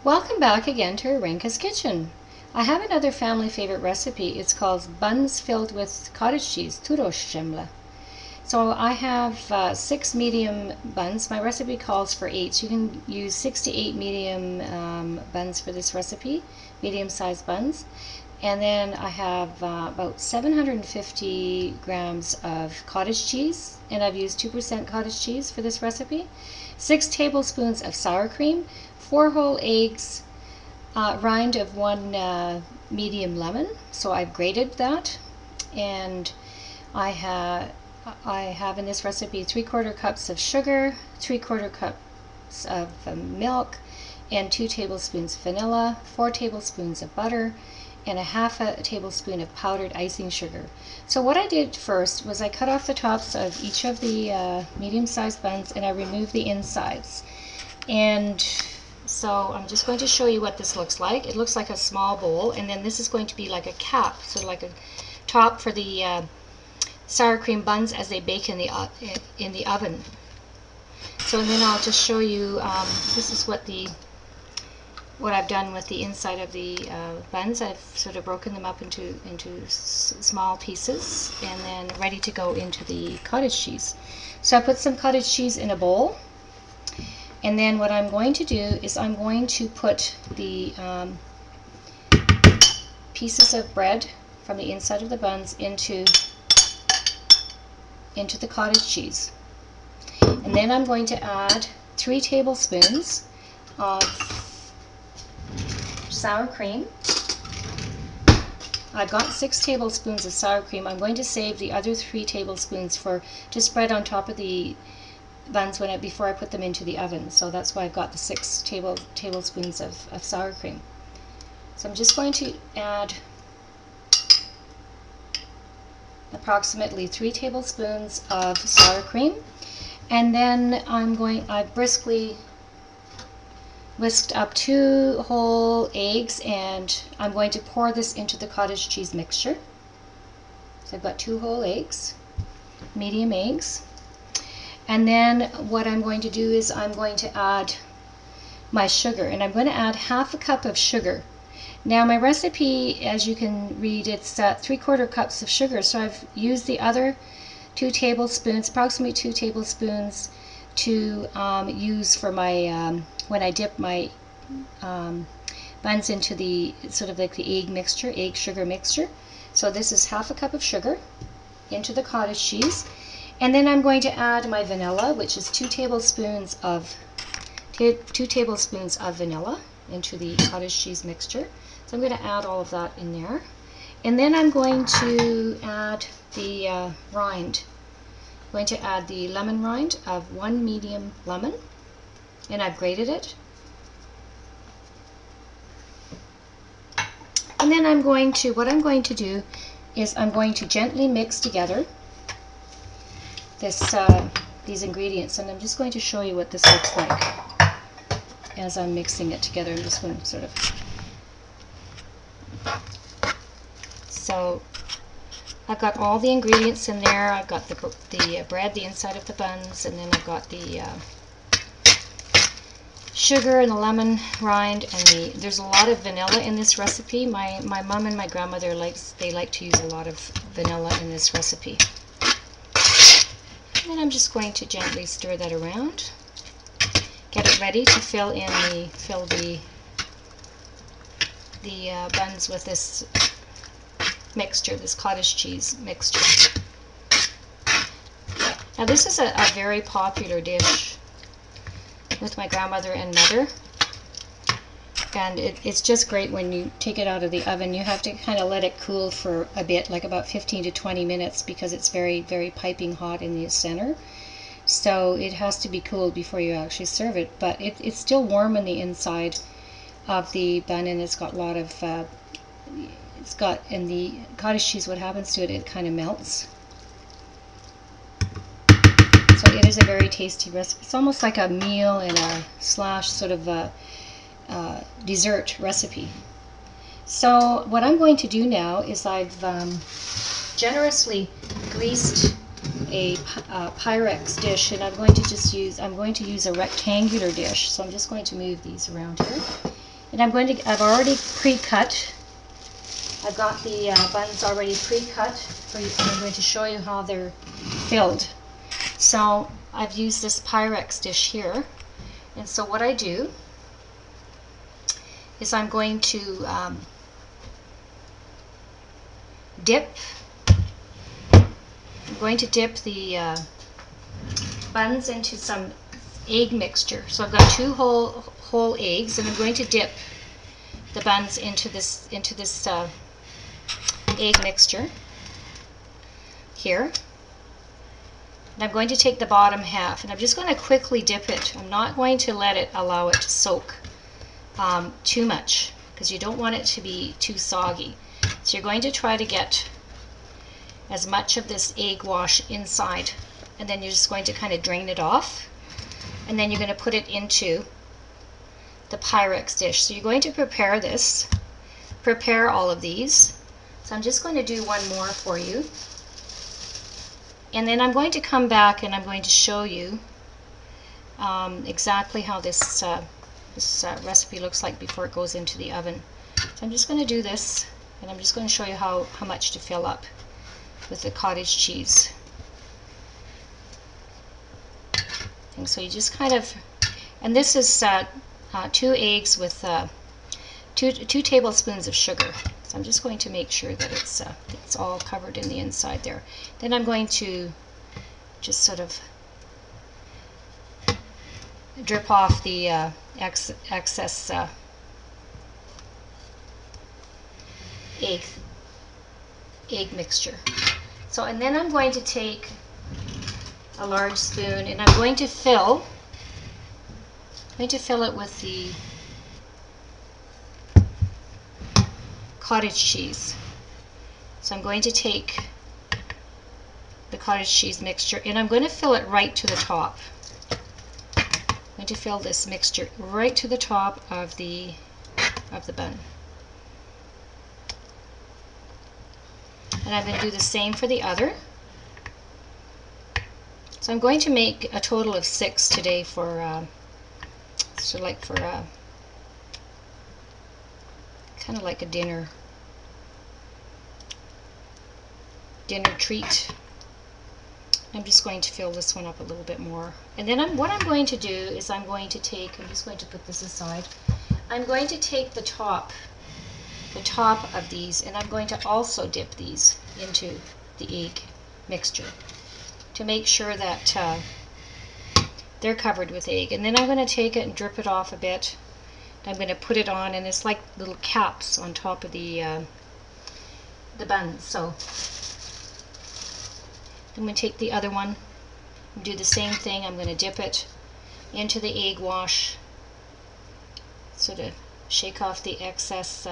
Welcome back again to Arinka's Kitchen. I have another family favorite recipe. It's called buns filled with cottage cheese, TÚRÓS ZSEMLE. So I have 6 medium buns. My recipe calls for 8, so you can use 6 to 8 medium buns for this recipe, medium-sized buns. And then I have about 750 grams of cottage cheese, and I've used 2% cottage cheese for this recipe. 6 tablespoons of sour cream, 4 whole eggs, rind of 1 medium lemon, so I've grated that, and I have in this recipe 3/4 cups of sugar, 3/4 cups of milk, and 2 tablespoons vanilla, 4 tablespoons of butter, and a half a tablespoon of powdered icing sugar. So what I did first was I cut off the tops of each of the medium-sized buns, and I removed the insides. And so I'm just going to show you what this looks like. It looks like a small bowl, and then this is going to be like a cap, so like a top for the sour cream buns as they bake in the oven. So then I'll just show you, this is what I've done with the inside of the buns. I've sort of broken them up into small pieces and then ready to go into the cottage cheese. So I put some cottage cheese in a bowl, and then what I'm going to do is I'm going to put the pieces of bread from the inside of the buns into the cottage cheese. And then I'm going to add 3 tablespoons of sour cream. I've got 6 tablespoons of sour cream. I'm going to save the other 3 tablespoons to spread on top of the buns before I put them into the oven. So that's why I've got the 6 tablespoons of sour cream. So I'm just going to add approximately 3 tablespoons of sour cream, and then I've briskly whisked up 2 whole eggs, and I'm going to pour this into the cottage cheese mixture. So I've got 2 whole eggs, medium eggs, and then what I'm going to do is I'm going to add my sugar, and I'm going to add half a cup of sugar. Now my recipe, as you can read, it's 3/4 cups of sugar, so I've used the other 2 tablespoons, approximately 2 tablespoons, to use for my when I dip my buns into the sort of like the egg sugar mixture. So this is half a cup of sugar into the cottage cheese, and then I'm going to add my vanilla, which is 2 tablespoons of vanilla into the cottage cheese mixture. So I'm going to add all of that in there, and then I'm going to add the rind. I'm going to add the lemon rind of 1 medium lemon, and I've grated it. And then what I'm going to do is I'm going to gently mix together these ingredients, and I'm just going to show you what this looks like as I'm mixing it together. I'm just going to sort of, so I've got all the ingredients in there. I've got the bread, the inside of the buns, and then I've got the sugar and the lemon rind, and there's a lot of vanilla in this recipe. My mom and my grandmother like to use a lot of vanilla in this recipe. And then I'm just going to gently stir that around, get it ready to fill the buns with this mixture, this cottage cheese mixture. Now this is a very popular dish with my grandmother and mother, and it's just great when you take it out of the oven. You have to kind of let it cool for a bit, like about 15 to 20 minutes, because it's very, very piping hot in the center. So it has to be cooled before you actually serve it, but it's still warm on the inside of the bun, and it's got a lot of in the cottage cheese, what happens to it, it kind of melts. So it is a very tasty recipe. It's almost like a meal and a slash sort of a dessert recipe. So what I'm going to do now is I've generously greased a Pyrex dish, and I'm going to use a rectangular dish. So I'm just going to move these around here. And I've already pre-cut. I've got the buns already pre-cut. I'm going to show you how they're filled. So I've used this Pyrex dish here. And so what I do is I'm going to dip the buns into some egg mixture. So I've got 2 whole eggs, and I'm going to dip the buns into this egg mixture here. And I'm going to take the bottom half, and I'm just going to quickly dip it. I'm not going to allow it to soak too much, because you don't want it to be too soggy. So you're going to try to get as much of this egg wash inside, and then you're just going to kind of drain it off, and then you're going to put it into the Pyrex dish. So you're going to prepare all of these. So I'm just going to do one more for you, and then I'm going to come back and I'm going to show you exactly how this recipe looks like before it goes into the oven. So I'm just going to do this, and I'm just going to show you how much to fill up with the cottage cheese. And so you just kind of, and this is 2 eggs with 2 tablespoons of sugar. So I'm just going to make sure that it's all covered in the inside there. Then I'm going to just sort of drip off the excess egg mixture. So, and then I'm going to take a large spoon, and I'm going to fill it with the cottage cheese. So I'm going to take the cottage cheese mixture, and I'm going to fill it right to the top. I'm going to fill this mixture right to the top of the bun. And I'm going to do the same for the other. So I'm going to make a total of 6 today for kind of like a dinner treat. I'm just going to fill this one up a little bit more. And then what I'm going to do is I'm just going to put this aside. I'm going to take the top of these, and I'm going to also dip these into the egg mixture to make sure that they're covered with egg. And then I'm going to take it and drip it off a bit. I'm going to put it on, and it's like little caps on top of the buns. So I'm going to take the other one and do the same thing. I'm going to dip it into the egg wash, sort of shake off the excess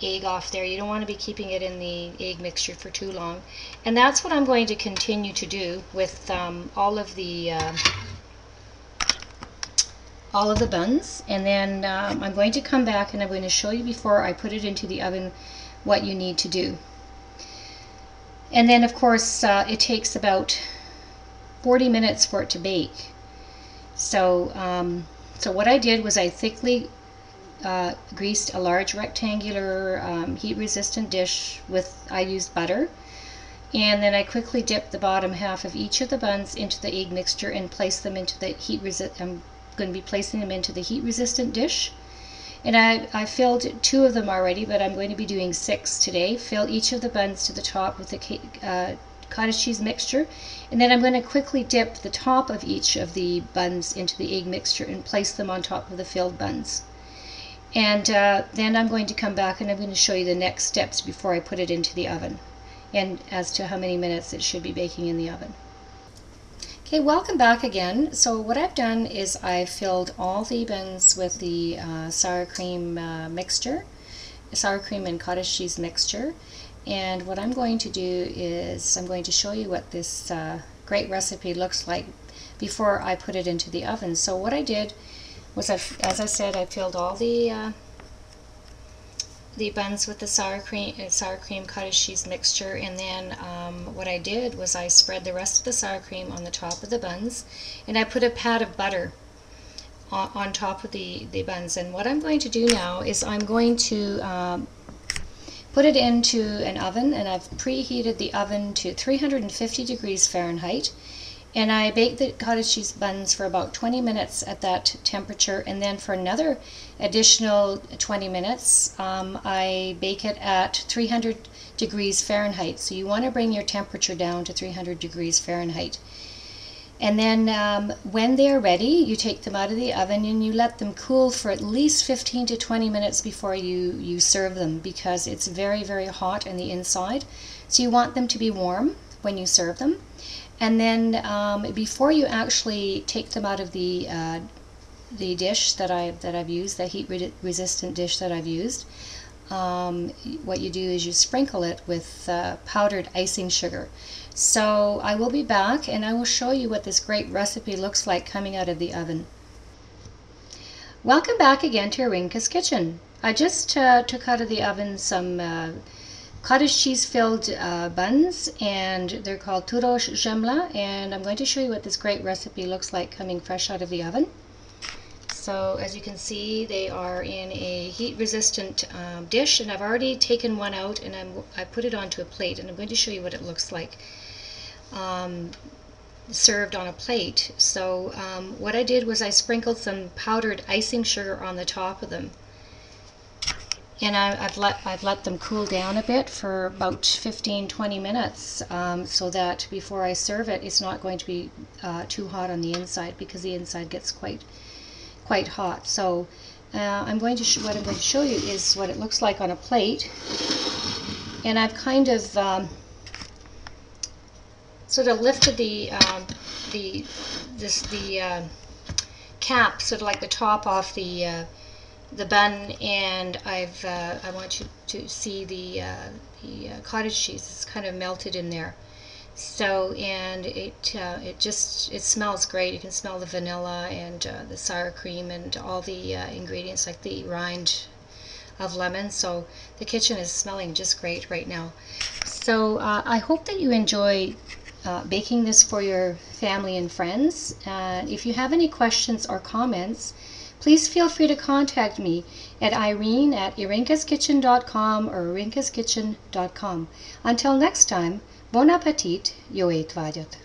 egg off there. You don't want to be keeping it in the egg mixture for too long. And that's what I'm going to continue to do with all of the buns. And then I'm going to come back and I'm going to show you before I put it into the oven what you need to do. And then of course it takes about 40 minutes for it to bake. So so what I did was I thickly greased a large rectangular heat-resistant dish I used butter, and then I quickly dipped the bottom half of each of the buns into the egg mixture and placed them into the I'm going to be placing them into the heat-resistant dish. And I filled 2 of them already, but I'm going to be doing 6 today. Fill each of the buns to the top with the cottage cheese mixture, and then I'm going to quickly dip the top of each of the buns into the egg mixture and place them on top of the filled buns. And then I'm going to come back and I'm going to show you the next steps before I put it into the oven, and as to how many minutes it should be baking in the oven. Okay, welcome back again. So what I've done is I've filled all the buns with the sour cream mixture, sour cream and cottage cheese mixture. And what I'm going to do is I'm going to show you what this great recipe looks like before I put it into the oven. So what I did was, as I said, I filled all the buns with the sour cream cottage cheese mixture, and then what I did was I spread the rest of the sour cream on the top of the buns, and I put a pat of butter on top of the buns. And what I'm going to do now is I'm going to put it into an oven, and I've preheated the oven to 350 degrees Fahrenheit. And I bake the cottage cheese buns for about 20 minutes at that temperature, and then for another additional 20 minutes I bake it at 300 degrees Fahrenheit. So you want to bring your temperature down to 300 degrees Fahrenheit. And then when they are ready, you take them out of the oven and you let them cool for at least 15 to 20 minutes before you serve them, because it's very, very hot on the inside. So you want them to be warm when you serve them. And then before you actually take them out of the dish that I've used, the heat-resistant dish that I've used, what you do is you sprinkle it with powdered icing sugar. So I will be back and I will show you what this great recipe looks like coming out of the oven. Welcome back again to Irinka's Kitchen. I just took out of the oven some cottage cheese filled buns, and they're called TÚRÓS ZSEMLE, and I'm going to show you what this great recipe looks like coming fresh out of the oven. So as you can see, they are in a heat-resistant dish, and I've already taken one out and I put it onto a plate, and I'm going to show you what it looks like served on a plate. So what I did was I sprinkled some powdered icing sugar on the top of them, and I've let them cool down a bit for about 15-20 minutes, so that before I serve it, it's not going to be too hot on the inside, because the inside gets quite hot. So what I'm going to show you is what it looks like on a plate, and I've kind of sort of lifted the cap, sort of like the top off the bun, and I want you to see the cottage cheese. It's kind of melted in there. So, and it smells great. You can smell the vanilla and the sour cream and all the ingredients, like the rind of lemon. So the kitchen is smelling just great right now. So I hope that you enjoy baking this for your family and friends. If you have any questions or comments, please feel free to contact me at irene@irinkaskitchen.com or irinkaskitchen.com. Until next time, bon appetit, jó étvágyat!